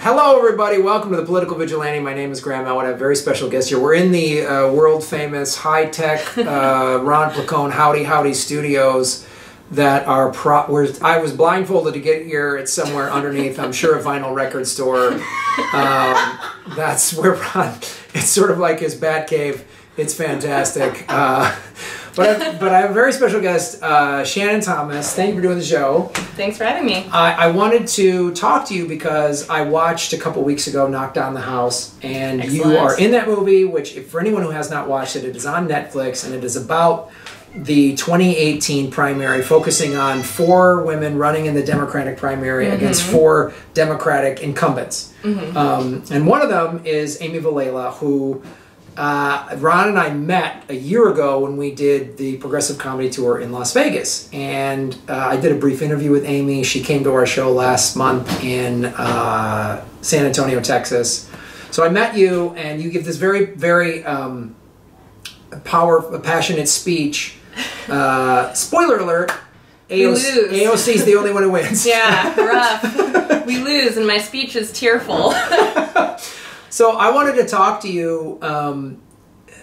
Hello, everybody. Welcome to the Political Vigilante. My name is Graham Elwood. I have a very special guest here. We're in the world-famous, high-tech Ron Placone Howdy Studios that are where I was blindfolded to get here. It's somewhere underneath, I'm sure, a vinyl record store. That's where Ron, it's sort of like his bat cave. It's fantastic. But I have a very special guest, Shannon Thomas. Thank you for doing the show. Thanks for having me. I wanted to talk to you because I watched a couple weeks ago Knock Down the House, and Excellent. You are in that movie, which for anyone who has not watched it, it is on Netflix, and it is about the 2018 primary, focusing on 4 women running in the Democratic primary against 4 Democratic incumbents. And one of them is Amy Viliela, who Ron and I met a year ago when we did the Progressive Comedy Tour in Las Vegas. And I did a brief interview with Amy. She came to our show last month in San Antonio, Texas. So I met you, and you give this very, very passionate speech. Spoiler alert, AOC is the only one who wins. Yeah, rough. We lose, and my speech is tearful. So I wanted to talk to you,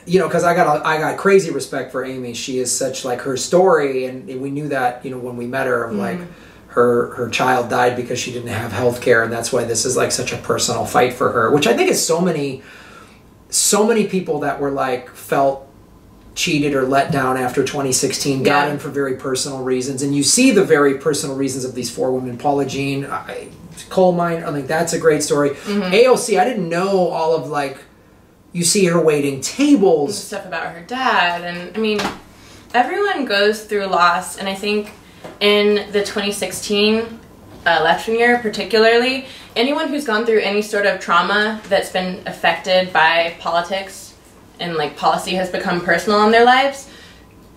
you know, because I got crazy respect for Amy. She is such, like, her story, and we knew that, you know, when we met her, of like her child died because she didn't have health care, and that's why this is like such a personal fight for her, which I think is so many people that were like felt cheated or let down after 2016 got in for very personal reasons, and you see the very personal reasons of these 4 women. Paula Jean, coal mine, I think that's a great story. AOC, I didn't know all of, like, you see her waiting tables. And stuff about her dad, and I mean, everyone goes through loss, and I think in the 2016 election year particularly, anyone who's gone through any sort of trauma that's been affected by politics and like policy has become personal in their lives,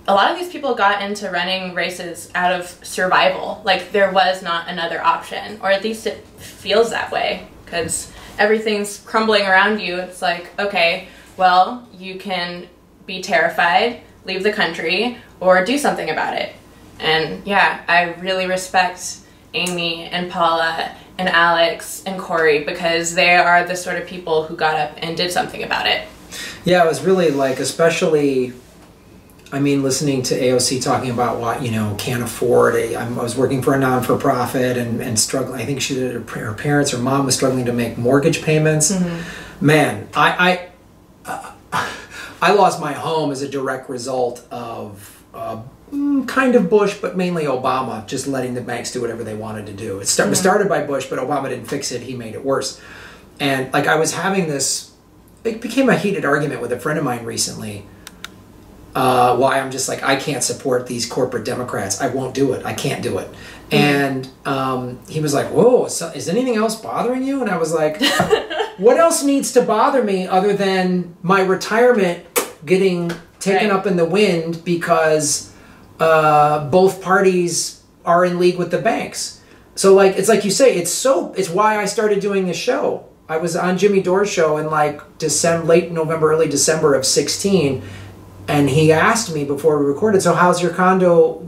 a lot of these people got into running races out of survival. Like, there was not another option, or at least it feels that way, because everything's crumbling around you. It's like, okay, well, you can be terrified, leave the country, or do something about it. And yeah, I really respect Amy and Paula and Alex and Corey, because they are the sort of people who got up and did something about it. Yeah, it was really, like, especially, I mean, listening to AOC talking about what, you know, can't afford. I was working for a non-for-profit and struggling. I think she did, her parents, her mom was struggling to make mortgage payments. Man, I lost my home as a direct result of kind of Bush, but mainly Obama, just letting the banks do whatever they wanted to do. It was started by Bush, but Obama didn't fix it. He made it worse. And, like, I was having this, it became a heated argument with a friend of mine recently. Why I'm just like, I can't support these corporate Democrats. I won't do it. I can't do it. And he was like, whoa, is anything else bothering you? And I was like, what else needs to bother me other than my retirement getting taken up in the wind because both parties are in league with the banks? So, like, it's like you say, it's why I started doing this show. I was on Jimmy Dore's show in, like, late November, early December of 16, and he asked me before we recorded, so how's your condo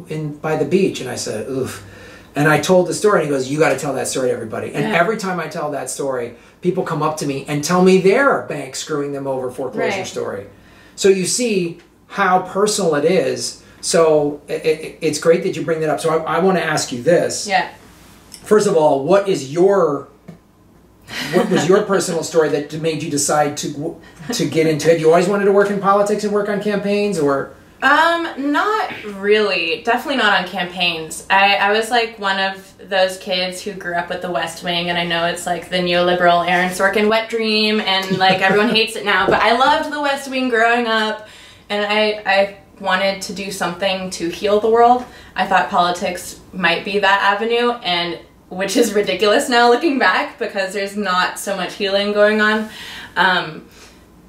by the beach? And I said, oof. And I told the story, and he goes, you got to tell that story to everybody. And every time I tell that story, people come up to me and tell me their bank screwing them over foreclosure story. So you see how personal it is. So it's great that you bring that up. So I want to ask you this. Yeah. First of all, what was your personal story that made you decide to get into it? Have you always wanted to work in politics and work on campaigns, or? Not really. Definitely not on campaigns. I was like one of those kids who grew up with the West Wing, and I know it's like the neoliberal Aaron Sorkin wet dream, and like everyone hates it now, but I loved the West Wing growing up, and I wanted to do something to heal the world. I thought politics might be that avenue, and which is ridiculous now looking back because there's not so much healing going on.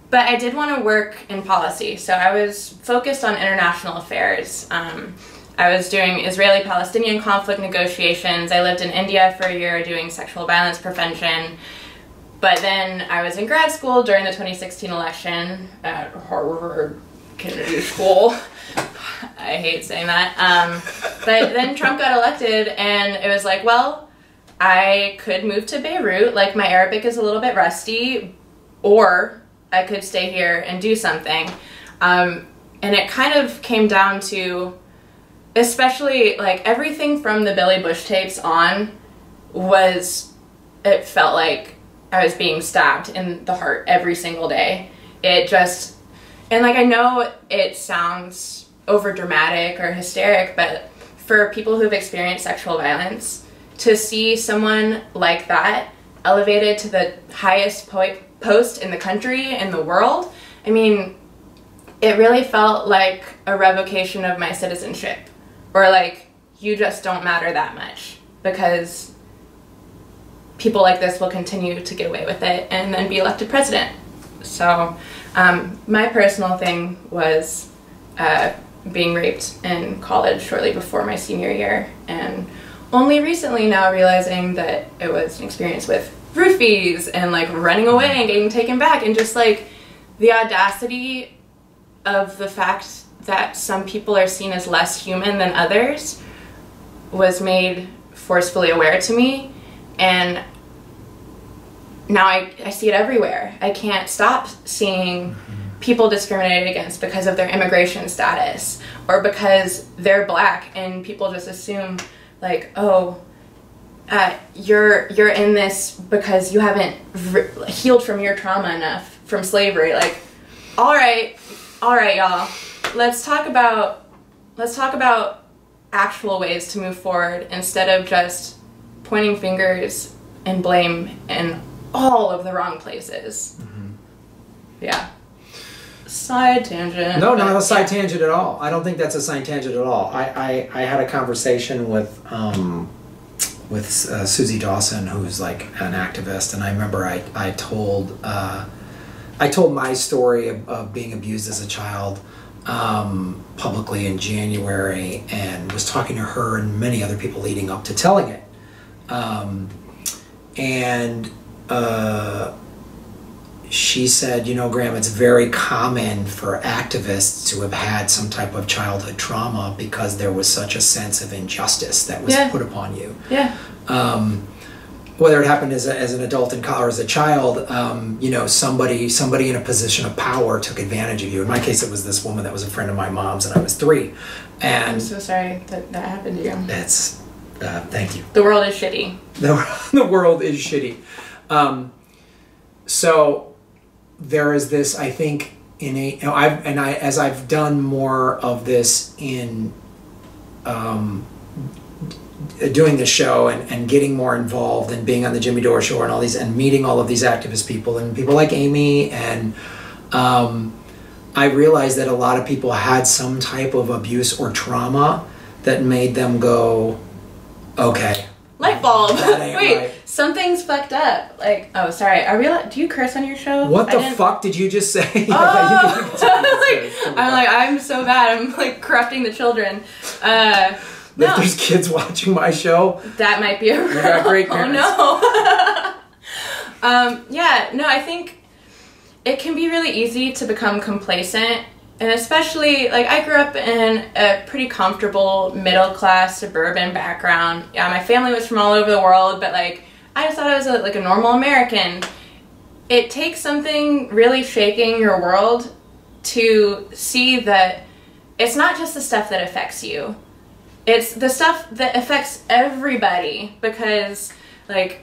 But I did want to work in policy, so I was focused on international affairs. I was doing Israeli-Palestinian conflict negotiations. I lived in India for a year doing sexual violence prevention. But then I was in grad school during the 2016 election at Harvard Kennedy School. I hate saying that. But then Trump got elected, and it was like, well, I could move to Beirut, like my Arabic is a little bit rusty, or I could stay here and do something. And it kind of came down to, especially like everything from the Billy Bush tapes on it felt like I was being stabbed in the heart every single day. And like, I know it sounds over dramatic or hysteric, but for people who've experienced sexual violence, to see someone like that elevated to the highest post in the country, in the world, I mean, it really felt like a revocation of my citizenship. Or like, you just don't matter that much, because people like this will continue to get away with it and then be elected president. So my personal thing was being raped in college shortly before my senior year, and only recently now realizing that it was an experience with roofies and like running away and getting taken back, and just like the audacity of the fact that some people are seen as less human than others was made forcefully aware to me. And now I see it everywhere. I can't stop seeing people discriminated against because of their immigration status, or because they're black, and people just assume like, oh, you're in this because you haven't healed from your trauma enough from slavery. Like, all right, y'all. Let's talk about actual ways to move forward, instead of just pointing fingers and blame in all of the wrong places. Yeah. Side tangent. No, not a side tangent at all. I don't think that's a side tangent at all. I had a conversation with Susie Dawson, who's like an activist, and I remember I told my story of being abused as a child publicly in January, and was talking to her and many other people leading up to telling it. She said, you know, Graham, it's very common for activists to have had some type of childhood trauma because there was such a sense of injustice that was put upon you. Yeah. Whether it happened as an adult or as a child, you know, somebody in a position of power took advantage of you. In my case, it was this woman that was a friend of my mom's, and I was 3. And I'm so sorry that happened to you. It's, thank you. The world is shitty. The world is shitty. So there is this, I think, innate. As I've done more of this in doing the show and getting more involved and being on the Jimmy Dore Show and all these, and meeting all of these activist people and people like Amy, and I realized that a lot of people had some type of abuse or trauma that made them go, okay, light bulb. Wait, right. Something's fucked up. Like, oh, sorry. I realize. Do you curse on your show? What the fuck did you just say? Oh, I'm like, I'm so bad. I'm like corrupting the children. No. If there's kids watching my show, that might be a you got great parents. Oh no. Yeah. No, I think it can be really easy to become complacent. And especially, like, I grew up in a pretty comfortable middle-class suburban background. Yeah, my family was from all over the world, but, like, I just thought I was a normal American. It takes something really shaking your world to see that it's not just the stuff that affects you. It's the stuff that affects everybody, because, like,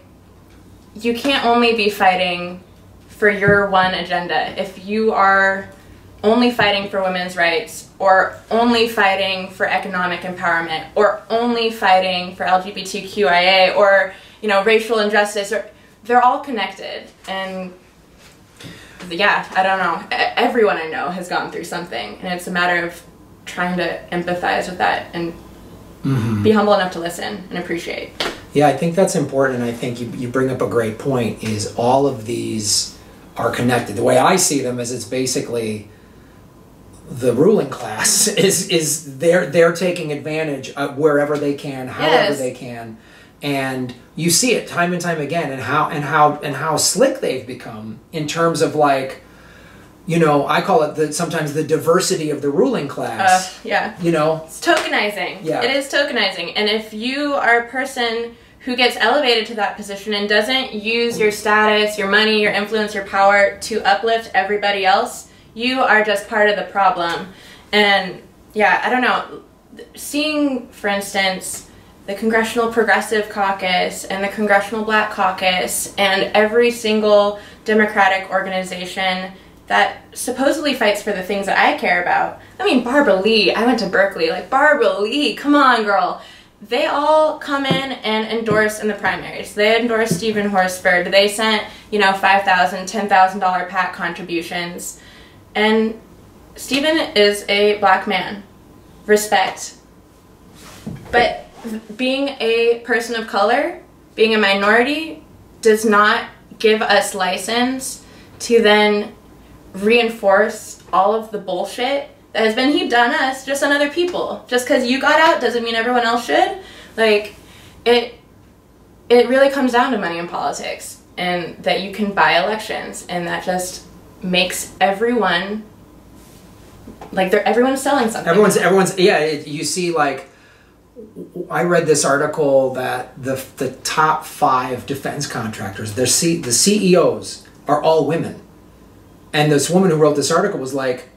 you can't only be fighting for your one agenda. If you are only fighting for women's rights, or only fighting for economic empowerment, or only fighting for LGBTQIA, or, you know, racial injustice, or they're all connected. And yeah, I don't know. Everyone I know has gone through something, and it's a matter of trying to empathize with that and be humble enough to listen and appreciate. Yeah, I think that's important, and I think you bring up a great point, is all of these are connected. The way I see them is it's basically the ruling class is they're taking advantage of wherever they can, however they can, and you see it time and time again, and how slick they've become in terms of, like, you know, I call it sometimes the diversity of the ruling class. Yeah. You know, it's tokenizing. Yeah. It is tokenizing, and if you are a person who gets elevated to that position and doesn't use your status, your money, your influence, your power to uplift everybody else, you are just part of the problem. And yeah, I don't know, seeing, for instance, the Congressional Progressive Caucus and the Congressional Black Caucus and every single Democratic organization that supposedly fights for the things that I care about. I mean, Barbara Lee, I went to Berkeley, like Barbara Lee, come on girl. They all come in and endorse in the primaries. They endorsed Stephen Horsford. They sent, you know, $5,000, $10,000 PAC contributions. And Stephen is a black man. Respect. But being a person of color, being a minority, does not give us license to then reinforce all of the bullshit that has been heaped on us, just on other people. Just because you got out doesn't mean everyone else should. Like, it really comes down to money in politics, and that you can buy elections, and that just makes everyone, like, everyone's selling something. Everyone's yeah, you see, like, I read this article that the top 5 defense contractors, the CEOs are all women. And this woman who wrote this article was like,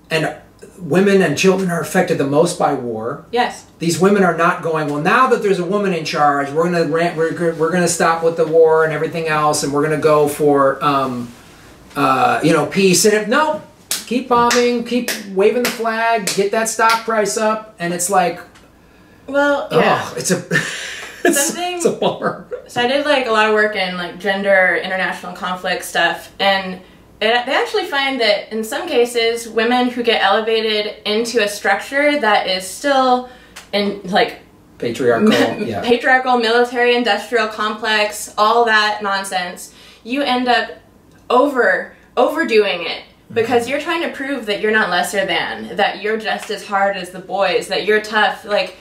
and women and children are affected the most by war. Yes. These women are not going, well, now that there's a woman in charge, we're gonna stop with the war and everything else, and we're gonna go for you know, peace. And no, keep bombing, keep waving the flag, get that stock price up, and it's like, well, yeah, oh, it's a bummer. So I did like a lot of work in like gender, international conflict stuff, and they actually find that in some cases, women who get elevated into a structure that is still in like patriarchal, military, industrial complex, all that nonsense, you end up overdoing it because you're trying to prove that you're not lesser than, that you're just as hard as the boys, that you're tough. Like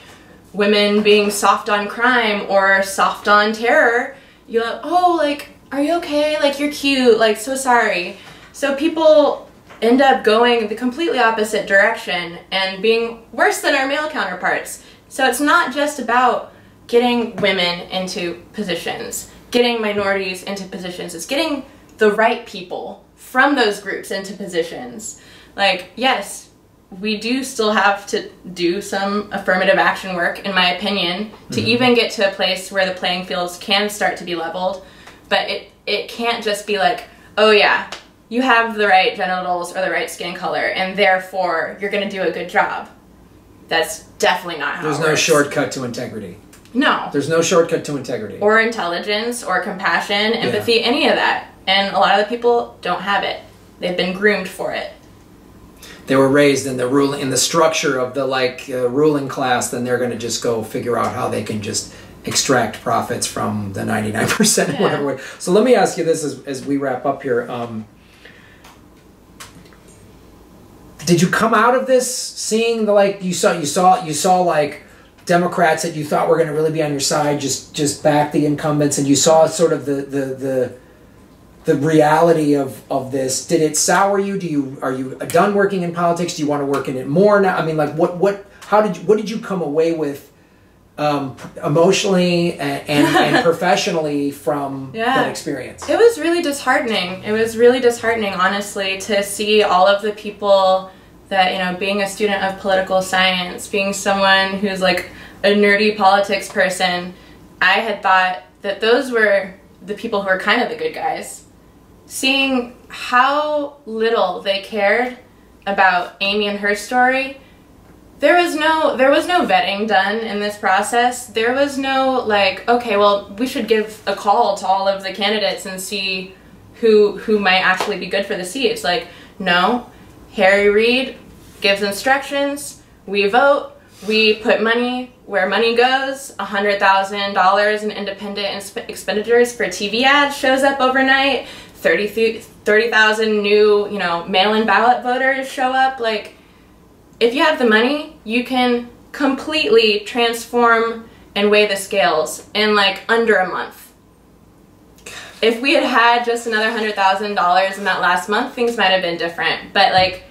women being soft on crime or soft on terror, you're like, oh, like, are you okay? Like, you're cute. Like, so sorry. So people end up going the completely opposite direction and being worse than our male counterparts. So it's not just about getting women into positions, getting minorities into positions. It's getting the right people from those groups into positions. Like, yes, we do still have to do some affirmative action work, in my opinion, to even get to a place where the playing fields can start to be leveled. But it can't just be like, oh yeah, you have the right genitals or the right skin color, and therefore you're going to do a good job. That's definitely not how There's it no works. Shortcut to integrity. No. There's no shortcut to integrity. Or intelligence, or compassion, empathy, any of that. And a lot of the people don't have it. They've been groomed for it. They were raised in the structure of the ruling class, then they're going to just go figure out how they can just extract profits from the 99% whatever way. So let me ask you this as we wrap up here. Did you come out of this seeing you saw like Democrats that you thought were going to really be on your side just back the incumbents, and you saw sort of the reality of this? Did it sour you? Are you done working in politics? Do you want to work in it more now? I mean, like what did you come away with emotionally and professionally from that experience? It was really disheartening. It was really disheartening, honestly, to see all of the people that, you know, being a student of political science, being someone who's like a nerdy politics person, I had thought that those were the people who were kind of the good guys. Seeing how little they cared about Amy and her story, there was no vetting done in this process. There was no like, okay, well, we should give a call to all of the candidates and see who might actually be good for the seat. It's like, no, Harry Reid gives instructions, we vote, we put money where money goes. $100,000 in independent expenditures for TV ads shows up overnight. 30,000 new, you know, mail-in ballot voters show up. Like, if you have the money, you can completely transform and weigh the scales in like under a month. If we had had just another $100,000 in that last month, things might have been different. But like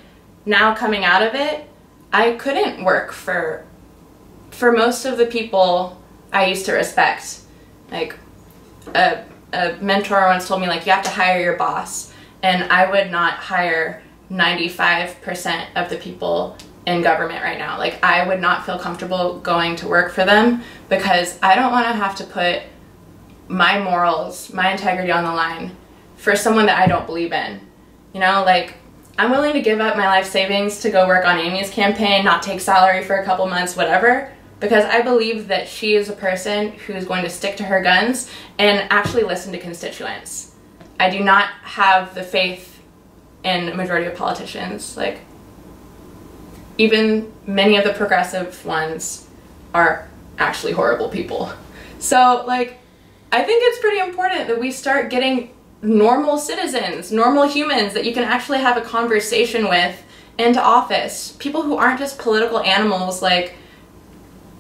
now coming out of it, I couldn't work for most of the people I used to respect. Like, a mentor once told me, like, you have to hire your boss. And I would not hire 95% of the people in government right now. Like, I would not feel comfortable going to work for them because I don't want to have to put my morals, my integrity on the line for someone that I don't believe in. You know, like, I'm willing to give up my life savings to go work on Amy's campaign, not take salary for a couple months, whatever, because I believe that she is a person who's going to stick to her guns and actually listen to constituents. I do not have the faith in a majority of politicians. Like, even many of the progressive ones are actually horrible people. So, like, I think it's pretty important that we start getting normal citizens, normal humans that you can actually have a conversation with into office. People who aren't just political animals, like,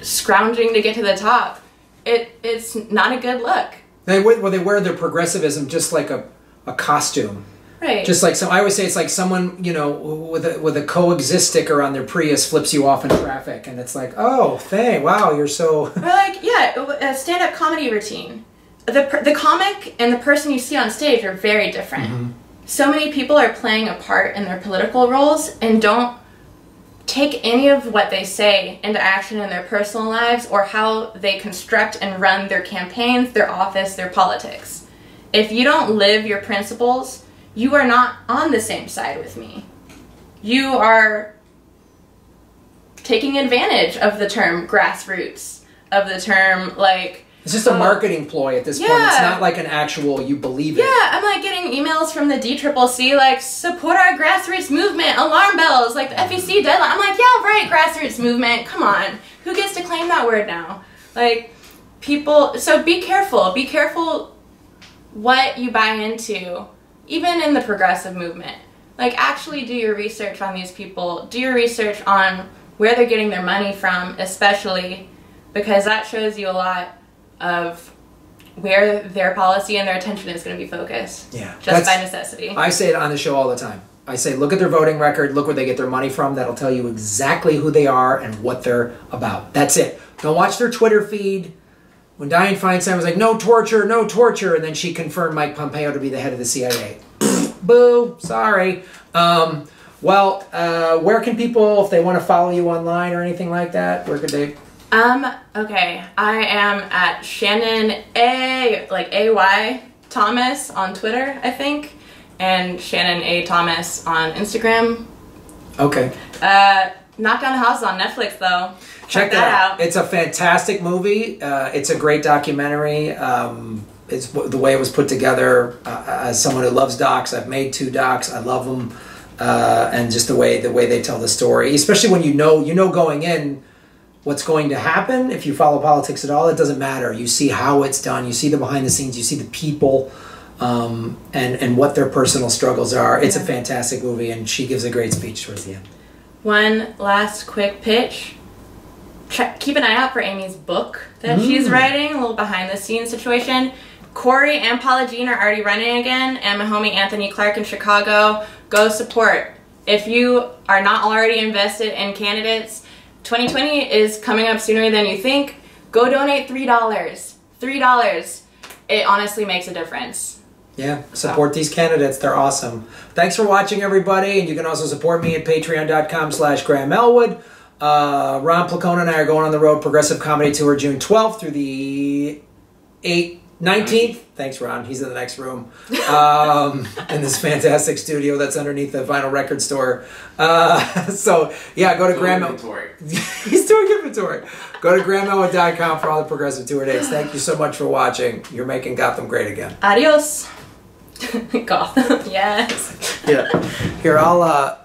scrounging to get to the top. It's not a good look. They wear their progressivism just like a costume. Right. Just like I always say, it's like someone, you know, with a coexist sticker on their Prius flips you off in traffic, and it's like, oh, wow, you're so. Or like, yeah, a stand-up comedy routine. The comic and the person you see on stage are very different. Mm-hmm. So many people are playing a part in their political roles and don't take any of what they say into action in their personal lives or how they construct and run their campaigns, their office, their politics. If you don't live your principles, you are not on the same side with me. You are taking advantage of the term grassroots, of the term, like... It's just a marketing ploy at this point. It's not like an actual, you believe it. Yeah, I'm like getting emails from the DCCC, like, support our grassroots movement, alarm bells, like the FEC deadline. I'm like, yeah, right, grassroots movement, come on. Who gets to claim that word now? Like, people, so be careful what you buy into, even in the progressive movement. Like, actually do your research on these people. Do your research on where they're getting their money from, especially, because that shows you a lot of where their policy and their attention is going to be focused. Yeah. Just by necessity. I say it on the show all the time. I say, look at their voting record, look where they get their money from. That'll tell you exactly who they are and what they're about. That's it. Don't watch their Twitter feed. When Dianne Feinstein was like, no torture, and then she confirmed Mike Pompeo to be the head of the CIA. Boo, sorry. Where can people, if they want to follow you online or anything like that, where could they... Okay, I am at Shannon A.Y. Thomas on Twitter, I think, and Shannon A. Thomas on Instagram. Okay. Knock Down the House is on Netflix, though. Check that out. It's a fantastic movie. It's a great documentary. It's the way it was put together. As someone who loves docs, I've made 2 docs. I love them, and just the way they tell the story, especially when you know going in what's going to happen. If you follow politics at all, it doesn't matter. You see how it's done. You see the behind the scenes. You see the people, and what their personal struggles are. It's a fantastic movie, and she gives a great speech towards the end. One last quick pitch. Keep an eye out for Amy's book that she's writing, a little behind the scenes situation. Corey and Paula Jean are already running again, and my homie Anthony Clark in Chicago. Go support. If you are not already invested in candidates, 2020 is coming up sooner than you think. Go donate $3. $3. It honestly makes a difference. Yeah, support these candidates. They're awesome. Thanks for watching, everybody. And you can also support me at patreon.com/GrahamElwood. Ron Placone and I are going on the road Progressive Comedy Tour June 12th through the 19th. Thanks, Ron. He's in the next room. In this fantastic studio that's underneath the vinyl record store. So, yeah, go to Graham... He's doing inventory. Go to GrahamElwood.com for all the Progressive Tour dates. Thank you so much for watching. You're making Gotham great again. Adios. Gotham, yes. Yeah. Here, I'll...